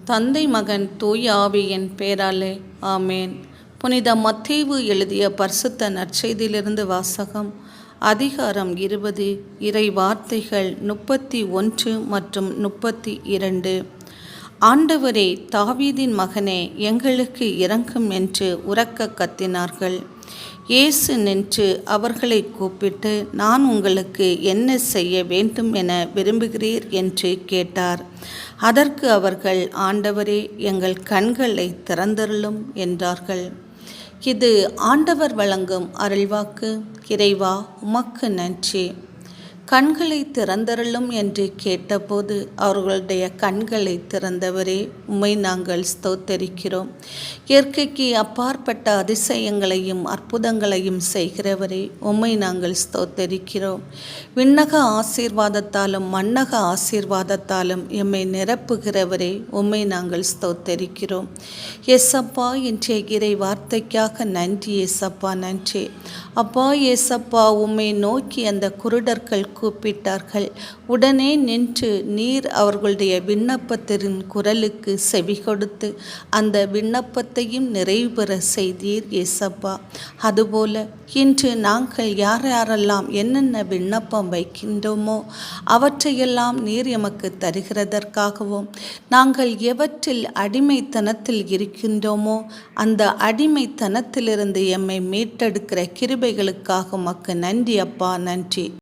தந்தை மகன் தூய ஆவியின் பேராலே ஆமேன். புனித மத்தேயு எழுதிய பரிசுத்த நற்செய்தியிலிருந்து வாசகம். அதிகாரம் 20, இறை வார்த்தைகள் 31 மற்றும் 32. ஆண்டவரே, தாவீதின் மகனே, எங்களுக்கு இரங்கும் என்று உரக்க கத்தினார்கள். இயேசு நின்று அவர்களை கூப்பிட்டு, நான் உங்களுக்கு என்ன செய்ய வேண்டும் என விரும்புகிறீர் என்று கேட்டார். அதற்கு அவர்கள், ஆண்டவரே, எங்கள் கண்களை திறந்தருளும் என்றார்கள். இது ஆண்டவர் வழங்கும் அருள்வாக்கு. இறைவா, உமக்கு நன்றி. கண்களை திறந்தருளும் என்று கேட்டபோது அவர்களுடைய கண்களை திறந்தவரே, உம்மை நாங்கள் ஸ்தோத்தரிக்கிறோம். இயற்கைக்கு அப்பாற்பட்ட அதிசயங்களையும் அற்புதங்களையும் செய்கிறவரே, உம்மை நாங்கள் ஸ்தோத்தரிக்கிறோம். விண்ணக ஆசீர்வாதத்தாலும் மண்ணக ஆசீர்வாதத்தாலும் எம்மை நிரப்புகிறவரே, உம்மை நாங்கள் ஸ்தோத்தரிக்கிறோம். ஏசப்பா, இன்றைய இறை வார்த்தைக்காக நன்றி ஏசப்பா, நன்றி அப்பா. ஏசப்பா, உம்மை நோக்கி அந்த குருடர்கள் கூப்பிட்டார்கள். உடனே நின்று நீர் அவர்களுடைய விண்ணப்பத்தின் குரலுக்கு செவி கொடுத்து அந்த விண்ணப்பத்தையும் நிறைவு பெற செய்தீர் ஏசப்பா. அதுபோல இன்று நாங்கள் யாரெல்லாம் என்னென்ன விண்ணப்பம் வைக்கின்றோமோ அவற்றையெல்லாம் நீர் எமக்கு தருகிறதற்காகவும், நாங்கள் எவற்றில் அடிமைத்தனத்தில் இருக்கின்றோமோ அந்த அடிமைத்தனத்திலிருந்து எம்மை மீட்டெடுக்கிற கிருபைகளுக்காக உமக்கு நன்றி அப்பா, நன்றி.